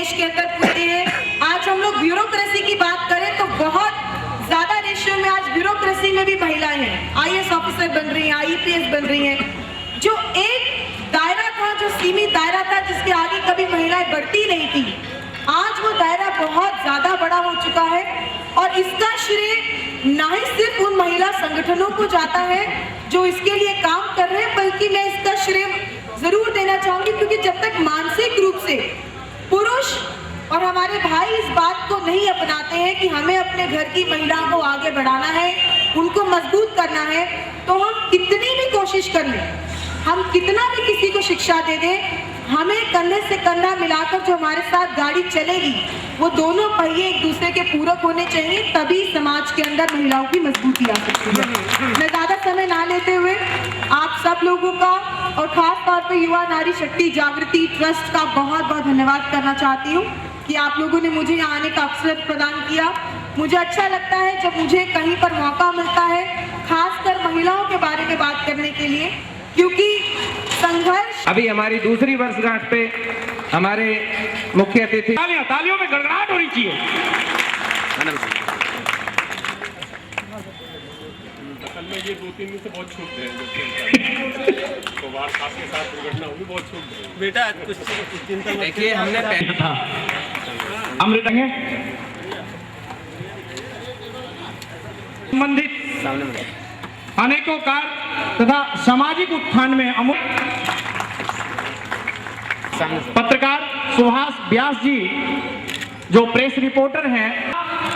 देश के अंदर पूछते हैं। आज हम लोग ब्यूरोक्रेसी की बात करें तो बहुत ज्यादा रेशियो में आज ब्यूरोक्रेसी में भी महिलाएं हैं। IAS ऑफिसर बन रही हैं, IPS बन रही हैं। जो एक दायरा था, जो सीमित दायरा था, जिसके आगे कभी महिलाएं बढ़ती नहीं थी, आज वो दायरा बहुत ज्यादा बड़ा हो चुका है। और इसका श्रेय ना ही सिर्फ उन महिला संगठनों को जाता है जो इसके लिए काम कर रहे हैं, बल्कि मैं इसका श्रेय जरूर देना चाहूंगी, क्योंकि जब तक मानसिक रूप से पुरुष और हमारे भाई इस बात को नहीं अपनाते हैं कि हमें अपने घर की महिलाओं को आगे बढ़ाना है, उनको मजबूत करना है, तो हम कितनी भी कोशिश कर लें, हम कितना भी किसी को शिक्षा दे दें, हमें कंधे से कंधा मिलाकर जो हमारे साथ गाड़ी चलेगी, वो दोनों पहिए एक दूसरे के पूरक होने चाहिए, तभी समाज के अंदर महिलाओं की मजबूती आ सकती है। मैं ज्यादा समय ना लेते हुए आप सब लोगों का और खास तौर पे युवा नारी शक्ति जागृति ट्रस्ट का बहुत बहुत धन्यवाद करना चाहती हूँ कि आप लोगों ने मुझे यहाँ आने का अवसर प्रदान किया। मुझे अच्छा लगता है जब मुझे कहीं पर मौका मिलता है, खासकर महिलाओं के बारे में बात करने के लिए, क्योंकि संघर्ष। अभी हमारी दूसरी वर्षगांठ पे हमारे मुख्य अतिथि, तालियों में गड़गड़ाहट होनी चाहिए। असल में ये 2-3 दिन से बहुत छूट रहे हैं, तो बार आपके साथ दुर्घटना हुई, बहुत छूट रहे हैं। बेटा कुछ चिंता मत देखिए, हमने पहले था अमृत संबंधित अनेकों कार्य तथा सामाजिक उत्थान में पत्रकार सुभाष व्यास जी जो प्रेस रिपोर्टर हैं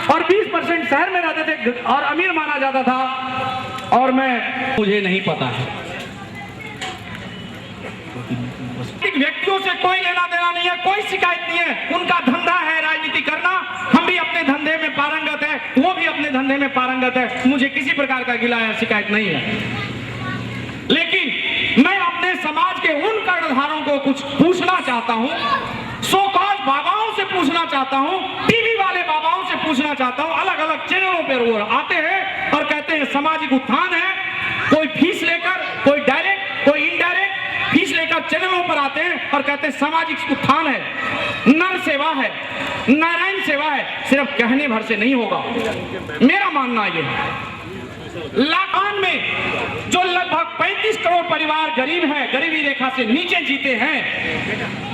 और 20% शहर में रहते थे और अमीर माना जाता था, और मुझे नहीं पता है। व्यक्तियों से कोई लेना देना नहीं है, कोई शिकायत नहीं है, उनका धंधा है राजनीति करना। हम भी अपने धंधे में पारंगत है, वो भी अपने धंधे में पारंगत है, मुझे किसी प्रकार का गिला या शिकायत नहीं है। लेकिन मैं अपने समाज के उन कर्णधारों को कुछ पूछना चाहता हूं, सो कॉज बाबाओं से पूछना चाहता हूं, टीवी वाले बाबाओं से पूछना चाहता हूं। अलग अलग चैनलों पर वो आते हैं और कहते हैं सामाजिक उत्थान है, कोई फीस लेकर, कोई डायरेक्ट, कोई इनडायरेक्ट फीस लेकर चैनलों पर आते हैं और कहते हैं सामाजिक उत्थान है, नर सेवा है, नारायण सेवा है। सिर्फ कहने भर से नहीं होगा। मेरा मानना यह है, लाखान में जो लगभग 35 करोड़ परिवार गरीब हैं, गरीबी रेखा से नीचे जीते हैं,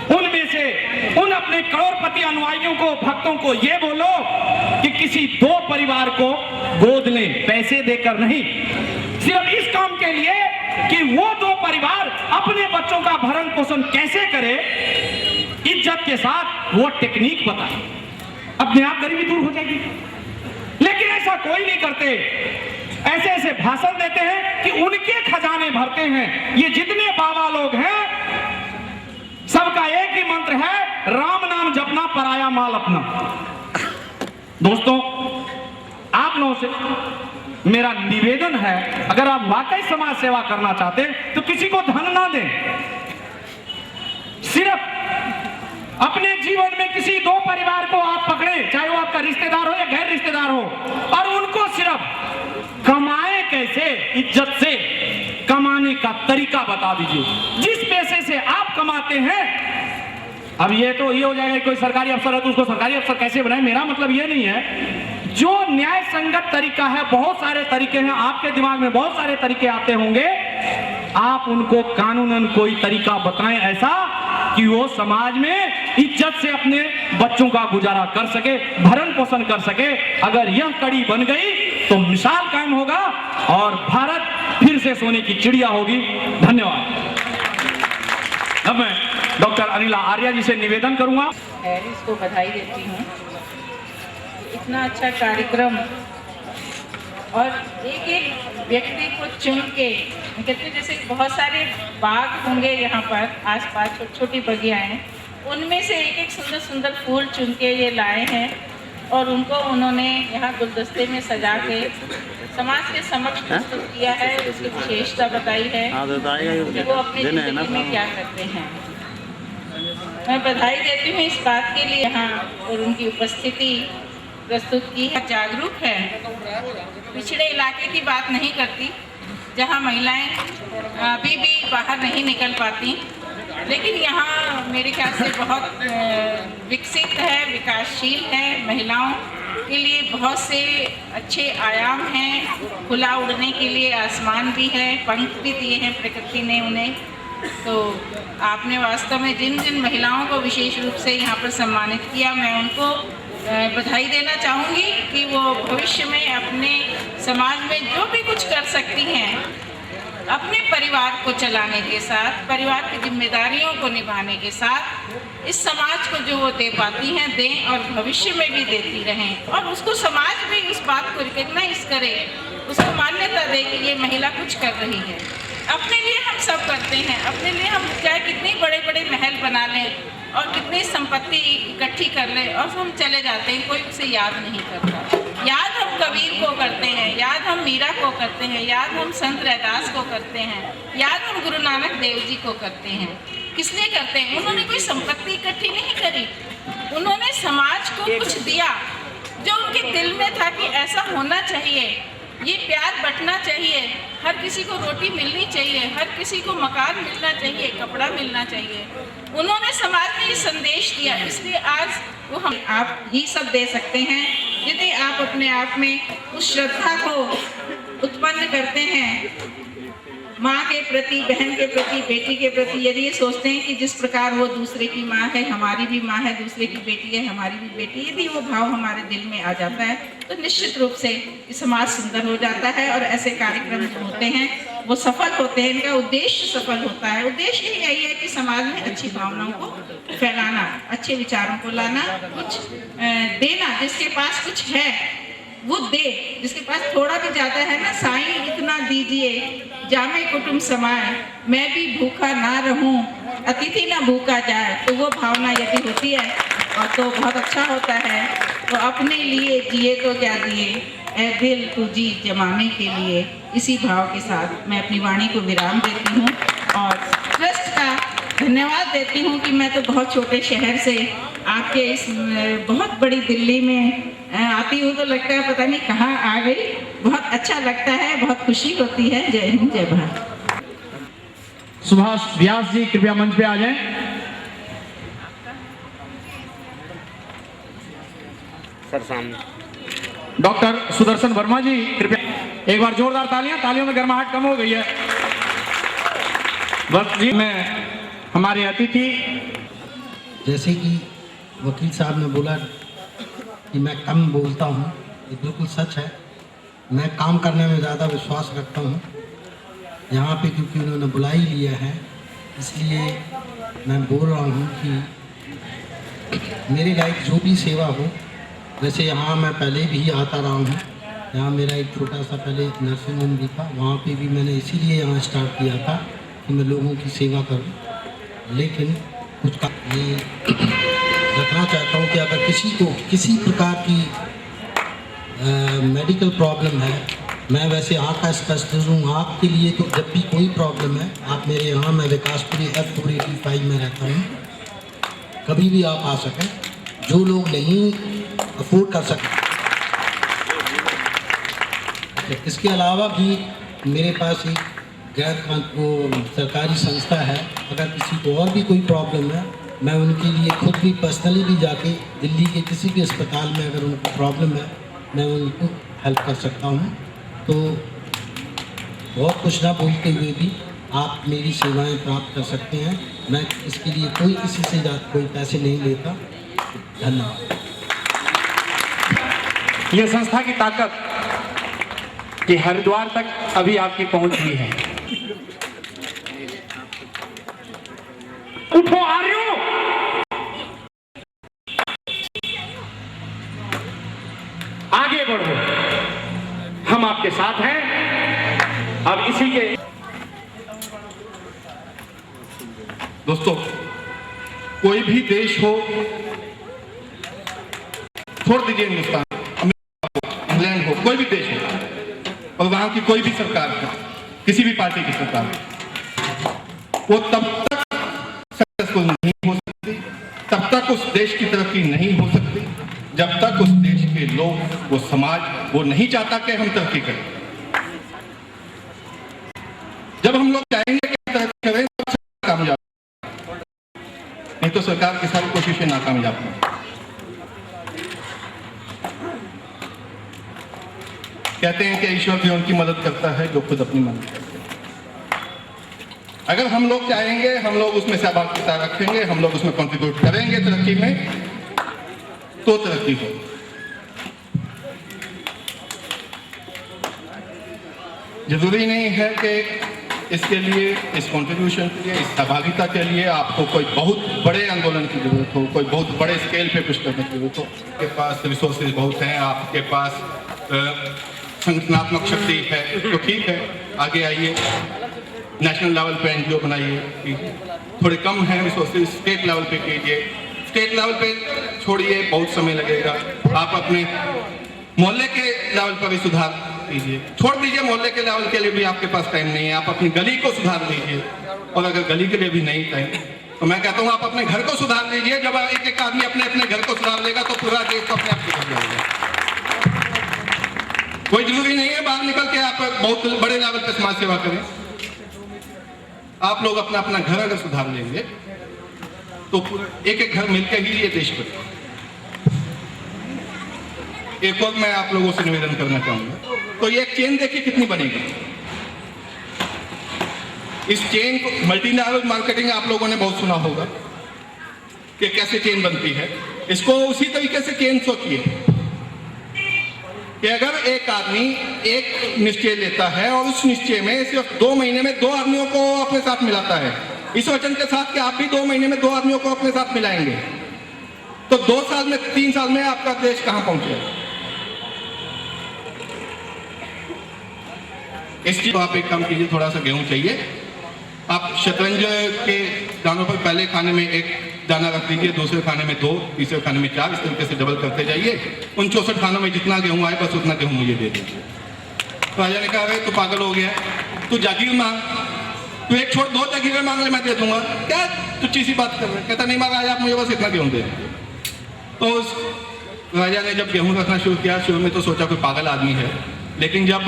उनमें से उन अपने करोड़पति अनुयायियों को, भक्तों को ये बोलो कि किसी 2 परिवार को गोद लें, पैसे देकर नहीं, सिर्फ इस काम के लिए कि वो 2 परिवार अपने बच्चों का भरण पोषण कैसे करे, इज्जत के साथ वो टेक्निक बताए, अपने आप गरीबी दूर हो जाएगी। लेकिन ऐसा कोई नहीं करते, ऐसे ऐसे भाषण देते हैं कि उनके खजाने भरते हैं। ये जितने बाबा लोग हैं, सबका एक ही मंत्र है, राम नाम जपना, पराया माल अपना। दोस्तों, आप लोगों से मेरा निवेदन है, अगर आप वाकई समाज सेवा करना चाहते हैं तो किसी को धन ना दें, सिर्फ अपने जीवन में किसी 2 परिवार को आप पकड़े, चाहे वो आपका रिश्तेदार हो या गैर रिश्तेदार हो, और उनको सिर्फ कमाए कैसे, इज्जत से कमाने का तरीका बता दीजिए। जिस पैसे से आप कमाते हैं, अब ये तो ये हो जाएगा, कोई सरकारी अफसर है तो उसको सरकारी अफसर कैसे बनाए, मेरा मतलब ये नहीं है। जो न्याय संगत तरीका है, बहुत सारे तरीके हैं, आपके दिमाग में बहुत सारे तरीके आते होंगे, आप उनको कानूनन कोई तरीका बताएं ऐसा कि वो समाज में इज्जत से अपने बच्चों का गुजारा कर सके, भरण पोषण कर सके। अगर यह कड़ी बन गई तो मिसाल कायम होगा और भारत फिर से सोने की चिड़िया होगी। धन्यवाद। अब मैं डॉक्टर अनिला आर्या जी से निवेदन करूंगा। हैरिस को बधाई देती हूँ, इतना अच्छा कार्यक्रम, और एक एक व्यक्ति को चुन के, कहते जैसे बहुत सारे बाग होंगे यहाँ पर आसपास, छोटी छोटी बगियाँ हैं, उनमें से एक एक सुंदर सुंदर फूल चुन के ये लाए हैं और उनको उन्होंने यहाँ गुलदस्ते में सजा के समाज के समक्ष प्रस्तुत किया है। उसकी विशेषता बताई है कि वो अपनी जिंदगी में क्या करते हैं। मैं बधाई देती हूँ इस बात के लिए यहाँ, और उनकी उपस्थिति प्रस्तुत की है। जागरूक है, पिछड़े इलाके की बात नहीं करती, जहाँ महिलाएं अभी भी बाहर नहीं निकल पाती, लेकिन यहाँ मेरे ख्याल से बहुत विकसित है, विकासशील है। महिलाओं के लिए बहुत से अच्छे आयाम हैं, खुला उड़ने के लिए आसमान भी है, पंख भी दिए हैं प्रकृति ने उन्हें। तो आपने वास्तव में जिन जिन महिलाओं को विशेष रूप से यहाँ पर सम्मानित किया, मैं उनको बधाई देना चाहूँगी कि वो भविष्य में अपने समाज में जो भी कुछ कर सकती हैं, अपने परिवार को चलाने के साथ, परिवार की जिम्मेदारियों को निभाने के साथ, इस समाज को जो वो दे पाती हैं दें और भविष्य में भी देती रहें। और उसको समाज भी उस बात को रिकग्नाइज करे, उसको मान्यता दे कि ये महिला कुछ कर रही है। अपने लिए हम सब करते हैं, अपने लिए हम चाहे कितने बड़े बड़े महल बना लें और कितनी संपत्ति इकट्ठी कर लें और हम चले जाते हैं, कोई उसे याद नहीं करता। याद हम कबीर को करते हैं, याद हम मीरा को करते हैं, याद हम संत रैदास को करते हैं, याद हम गुरु नानक देव जी को करते हैं। किस लिए करते हैं? उन्होंने कोई संपत्ति इकट्ठी नहीं करी, उन्होंने समाज को कुछ दिया जो उनके दिल में था कि ऐसा होना चाहिए, ये प्यार बंटना चाहिए, हर किसी को रोटी मिलनी चाहिए, हर किसी को मकान मिलना चाहिए, कपड़ा मिलना चाहिए। उन्होंने समाज में ये संदेश दिया, इसलिए आज वो हम आप ही सब दे सकते हैं यदि आप अपने आप में उस श्रद्धा को उत्पन्न करते हैं माँ के प्रति, बहन के प्रति, बेटी के प्रति। यदि ये सोचते हैं कि जिस प्रकार वो दूसरे की माँ है, हमारी भी माँ है, दूसरे की बेटी है, हमारी भी बेटी, यदि वो भाव हमारे दिल में आ जाता है तो निश्चित रूप से समाज सुंदर हो जाता है। और ऐसे कार्यक्रम जो होते हैं वो सफल होते हैं, इनका उद्देश्य सफल होता है। उद्देश्य ही यही है कि समाज में अच्छी भावनाओं को फैलाना, अच्छे विचारों को लाना, कुछ देना। जिसके पास कुछ है वो दे, जिसके पास थोड़ा भी ज्यादा है ना, साईं इतना दीजिए जामे कुटुंब समाए, मैं भी भूखा ना रहूं, अतिथि ना भूखा जाए। तो वो भावना यदि होती है और तो बहुत अच्छा होता है। तो अपने लिए जिए तो क्या दिए, ए दिल तू जी जमाने के लिए। इसी भाव के साथ मैं अपनी वाणी को विराम देती हूँ और ट्रस्ट का धन्यवाद देती हूँ कि मैं तो बहुत छोटे शहर से आपके इस बहुत बड़ी दिल्ली में आती हूँ तो लगता है पता नहीं कहाँ आ गई। बहुत अच्छा लगता है, बहुत खुशी होती है। जय हिंद, जय भारत। सुभाष व्यास जी कृपया मंच पे आ जाएं। सर सामने डॉक्टर सुदर्शन वर्मा जी कृपया एक बार जोरदार तालियां। तालियों में गर्माहट कम हो गई है। वक्त जी में हमारे अतिथि, जैसे कि वकील साहब ने बोला कि मैं कम बोलता हूँ, ये बिल्कुल सच है। मैं काम करने में ज़्यादा विश्वास रखता हूँ। यहाँ पे क्योंकि उन्होंने बुला ही लिया है इसलिए मैं बोल रहा हूँ कि मेरे लायक जो भी सेवा हो, जैसे यहाँ मैं पहले भी आता रहा हूँ। यहाँ मेरा एक छोटा सा पहले नर्सिंग होम भी था, वहाँ पे भी मैंने इसीलिए यहाँ स्टार्ट किया था कि मैं लोगों की सेवा करूँ। लेकिन कुछ का ये रखना चाहता हूँ कि अगर किसी को किसी प्रकार की मेडिकल प्रॉब्लम है, मैं वैसे आँख का स्पेशलिस्ट हूँ। आँख के लिए तो जब भी कोई प्रॉब्लम है आप मेरे यहाँ, मैं विकासपुरी F485 में रहता हूँ, कभी भी आप आ सकें। जो लोग नहीं अफोर्ड कर सकते, इसके अलावा भी मेरे पास एक गैर सरकारी संस्था है। अगर किसी को और भी कोई प्रॉब्लम है, मैं उनके लिए खुद भी पर्सनली भी जाके दिल्ली के किसी भी अस्पताल में अगर उनको प्रॉब्लम है मैं उनको हेल्प कर सकता हूँ। तो बहुत कुछ ना बोलते हुए भी आप मेरी सेवाएं प्राप्त कर सकते हैं। मैं इसके लिए कोई किसी से कोई पैसे नहीं लेता। धन्यवाद। ये संस्था की ताकत कि हरिद्वार तक अभी आपकी पहुंच हुई है। उठो आर्यों, आगे बढ़ो, हम आपके साथ हैं। अब इसी के दोस्तों, कोई भी देश हो, छोड़ दीजिए हिंदुस्तान, अमेरिका, इंग्लैंड हो, कोई भी देश हो और वहां की कोई भी सरकार हो, किसी भी पार्टी की सरकार हो, वो तब तक सक्सेसफुल नहीं हो सकती, तब तक उस देश की तरक्की नहीं हो सकती जब तक उस देश के लोग, वो समाज, वो नहीं चाहता कि हम तरक्की करें। जब हम लोग चाहेंगे कि तरक्की करें, कामयाब तो सरकार की सारी कोशिशें नाकामयाब हैं। कहते हैं कि ईश्वर भी उनकी मदद करता है जो खुद अपनी मदद करते हैं। अगर हम लोग चाहेंगे, हम लोग उसमें सहभागिता रखेंगे, हम लोग उसमें कंट्रीब्यूट करेंगे तरक्की में, तो तरक्की हो। जरूरी नहीं है कि इसके लिए, इस कंट्रीब्यूशन के लिए, इस सहभागिता के लिए आपको कोई बहुत बड़े आंदोलन की जरूरत हो, कोई बहुत बड़े स्केल पे कुछ करने की जरूरत हो। आपके पास रिसोर्सेज बहुत हैं, आपके पास संगठनात्मक शक्ति है, तो ठीक है, आगे आइए, नेशनल लेवल पे एनजीओ बनाइए। थोड़े कम हैं रिसोर्सेज, स्टेट लेवल पे कीजिए। स्टेट लेवल पे छोड़िए, बहुत समय लगेगा। आप अपने मोहल्ले के लेवल पर भी सुधार कीजिए। छोड़ दीजिए मोहल्ले के लेवल के लिए भी आपके पास टाइम नहीं है, आप अपनी गली को सुधार लीजिए। और अगर गली के लिए भी नहीं टाइम, तो मैं कहता हूँ आप अपने घर को सुधार लीजिए। जब एक एक आदमी अपने अपने घर को सुधार लेगा तो पूरा देश तो अपने आप सुधर जाएगा। कोई जरूरी नहीं है बाहर निकल के आप बहुत बड़े लेवल पे समाज सेवा करें। आप लोग अपना अपना घर अगर सुधार लेंगे तो एक एक घर मिलकर ही ये देश बने। एक और मैं आप लोगों से निवेदन करना चाहूंगा, तो ये एक चेन देखिए कितनी बनेगी। इस चेन को, मल्टी लेवल मार्केटिंग आप लोगों ने बहुत सुना होगा कि कैसे चेन बनती है। इसको उसी तरीके से चेन सोचिए कि अगर एक आदमी एक निश्चय लेता है और उस निश्चय में सिर्फ 2 महीने में 2 आदमियों को अपने साथ मिलाता है, इस वचन के साथ कि आप भी 2 महीने में 2 आदमियों को अपने साथ मिलाएंगे, तो 2 साल में, 3 साल में आपका देश कहां पहुंचेगा। इस चीज को आप एक काम कीजिए, थोड़ा सा गेहूं चाहिए, आप शतरंज के दानों पर पहले खाने में 1 दाना रख दीजिए, दूसरे खाने में 2, तीसरे खाने में 4, इस तरीके से डबल करते जाइए। उन 64 खानों में जितना गेहूं आए बस उतना गेहूं मुझे दे दीजिए। तो राजा ने कहा, अरे तू पागल हो गया, तू जागीर मांग, तू 1 छोड़ 2 जागीरें मांग ले, मैं दे दूंगा। क्या तुच्छी सी बात कर रहे? कहता नहीं महाराज, आप मुझे बस इतना गेहूं दे दीजिए। तो उस राजा ने जब गेहूं रखना शुरू किया, शुरू में तो सोचा कोई पागल आदमी है, लेकिन जब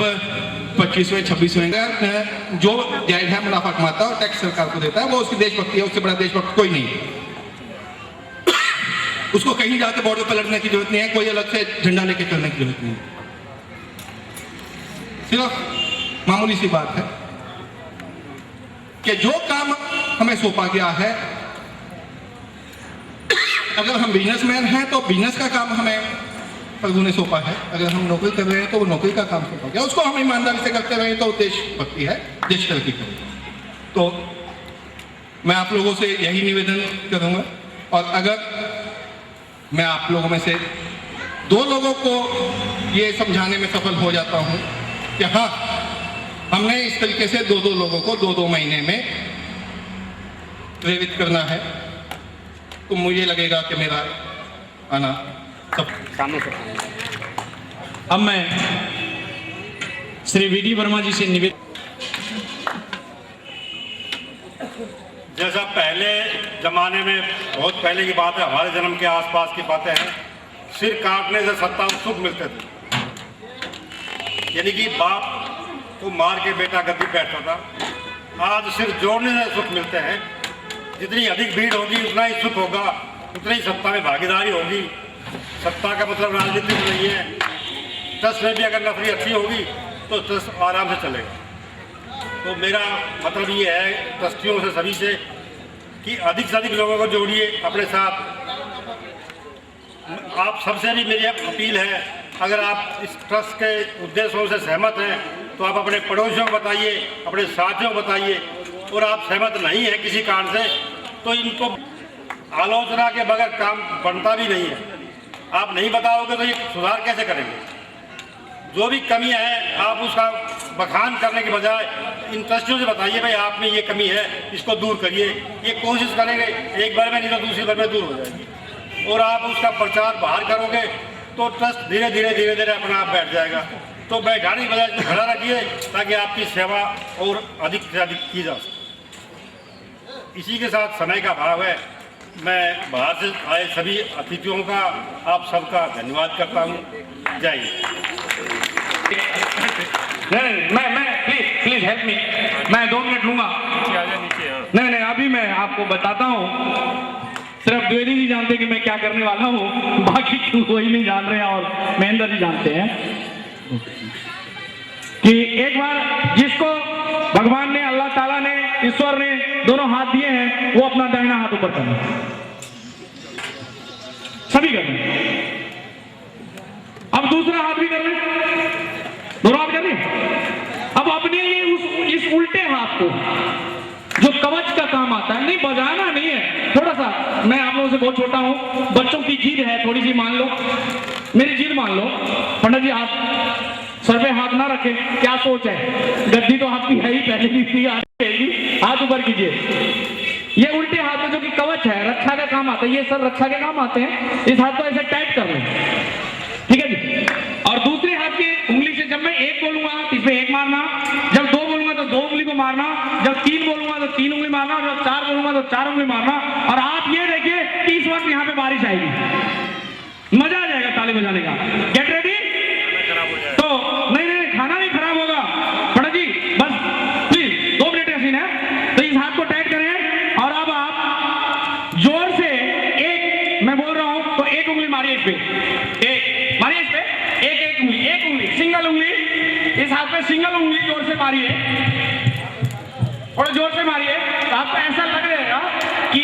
25वें 26वें जो जायज है मुनाफा कमाता है और टैक्स सरकार को देता है, वो उसकी देशभक्ति है। उससे बड़ा देशभक्त कोई नहीं। उसको कहीं जाकर बॉर्डर पर लड़ने की जरूरत नहीं है, कोई अलग से झंडा लेके चलने की जरूरत नहीं है। सिर्फ मामूली सी बात है कि जो काम हमें सौंपा गया है, अगर हम बिजनेसमैन हैं तो बिजनेस का काम हमें प्रभु ने सौंपा है। अगर हम नौकरी कर रहे हैं तो वो नौकरी का काम सौंपा गया, उसको हम ईमानदारी से करते रहे तो देशभक्ति है, देश तरक्की करेगा। तो मैं आप लोगों से यही निवेदन करूंगा। और अगर मैं आप लोगों में से 2 लोगों को ये समझाने में सफल हो जाता हूं कि हाँ, हमने इस तरीके से 2-2 लोगों को 2-2 महीने में प्रेरित करना है, तो मुझे लगेगा कि मेरा आना सामने से। अब मैं श्री वीडी वर्मा जी से निवेदन, जैसा पहले जमाने में, बहुत पहले की बात है, हमारे जन्म के आसपास की बातें हैं, सिर काटने से सत्ता और सुख मिलते थे। यानी कि बाप को मार के बेटा गद्दी बैठता था। आज सिर जोड़ने से सुख मिलते हैं। जितनी अधिक भीड़ होगी उतना ही सुख होगा, उतनी ही सत्ता में भागीदारी होगी। सत्ता का मतलब राजनीति नहीं है। ट्रस्ट में भी अगर नफरी अच्छी होगी तो ट्रस्ट आराम से चलेगा। तो मेरा मतलब ये है ट्रस्टियों से, सभी से, कि अधिक से अधिक लोगों को जोड़िए अपने साथ। आप सबसे भी मेरी अपील है, अगर आप इस ट्रस्ट के उद्देश्यों से सहमत हैं तो आप अपने पड़ोसियों को बताइए, अपने साथियों को बताइए। और आप सहमत नहीं है किसी कारण से तो इनको आलोचना के बगैर काम बनता भी नहीं है। आप नहीं बताओगे तो ये सुधार कैसे करेंगे? जो भी कमियां हैं आप उसका बखान करने के बजाय इन ट्रस्टियों से बताइए, भाई आप में ये कमी है, इसको दूर करिए। ये कोशिश करेंगे, एक बार में नहीं तो दूसरी बार में दूर हो जाएगी। और आप उसका प्रचार बाहर करोगे तो ट्रस्ट धीरे धीरे अपना आप बैठ जाएगा। तो बैठाने की बजाय खड़ा रखिए ताकि आपकी सेवा और अधिक से अधिक की जा सके। इसी के साथ समय का अभाव है, मैं बाहर से आए सभी अतिथियों का, आप सबका धन्यवाद करता हूँ। जय हिंद। मैं प्लीज हेल्प मी, मैं 2 मिनट लूंगा। नहीं, अभी मैं आपको बताता हूँ। द्विवेदी जी जानते हैं कि मैं क्या करने वाला हूँ, बाकी कोई नहीं जान रहे हैं, और महेंद्र जी जानते हैं कि एक बार जिसको भगवान ने, अल्लाह ताला ने, ईश्वर ने दोनों हाथ दिए हैं, वो अपना दाहिना हाथ ऊपर करना, सभी करना। अब दूसरा हाथ भी करना, दोनों हाथ करने। अब अपने ये इस उल्टे हाथ को जो कवच का काम आता है, नहीं बजाना नहीं है, थोड़ा सा, मैं आप लोगों से बहुत छोटा हूं, बच्चों की जिद है थोड़ी सी, मान लो मेरी जिद मान लो, पंडित जी हाथ सर पे हाथ ना रखे, क्या सोच है, गद्दी तो आपकी है ही, पहले भी थी, हाथ ऊपर कीजिए। ये उल्टे हाथ में जो कि कवच है, रक्षा का काम आता है, ये सर रक्षा के काम आते हैं, इस हाथ को ऐसे टाइट कर लें, ठीक है जी। और दूसरे हाथ की उंगली से जब मैं एक बोलूंगा इसमें एक मारना, जब दो बोलूंगा तो दो उंगली को मारना, जब तीन बोलूंगा तो तीन उंगली मारना, और जब चार बोलूंगा तो चार उंगली मारना। और आप ये देखिए कि इस वक्त यहाँ पे बारिश आएगी, मजा आ जाएगा ताली बजाने का। Get ready. तो नहीं खाना नहीं खराब होगा, पंडित जी बस प्लीज 2 मिनट का सीन है, तो इस हाथ को टाइट करें, और अब आप जोर से एक, मैं बोल रहा हूं तो एक उंगली मारिए इस पे, एक मारिए इस पे, एक उंगली सिंगल उंगली, इस हाथ पे सिंगल उंगली जोर से मारिए, थोड़ा जोर से मारिए, तो आपको ऐसा लग रहेगा कि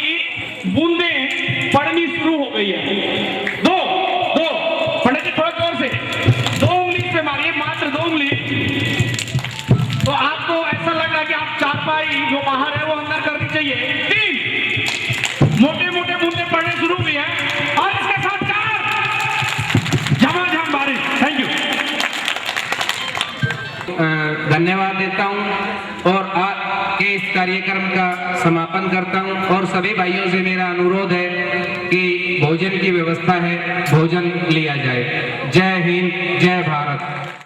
बूंदें पड़नी शुरू हो गई है। दो पंडित जी थोड़ा जोर से 2 उंगली से मारिए, मात्र 2 उंगली, तो आपको ऐसा लग रहा है कि आप चारपाई जो बाहर है वो अंदर करनी चाहिए। 3 मोटे मोटे बूंदे पड़ने शुरू हुई है, और इसके साथ 4 झमाझम बारिश। Thank you. धन्यवाद देता हूं और आज के इस कार्यक्रम का समापन करता हूं, और सभी भाइयों से मेरा अनुरोध है कि भोजन की व्यवस्था है, भोजन लिया जाए। जय हिंद, जय भारत।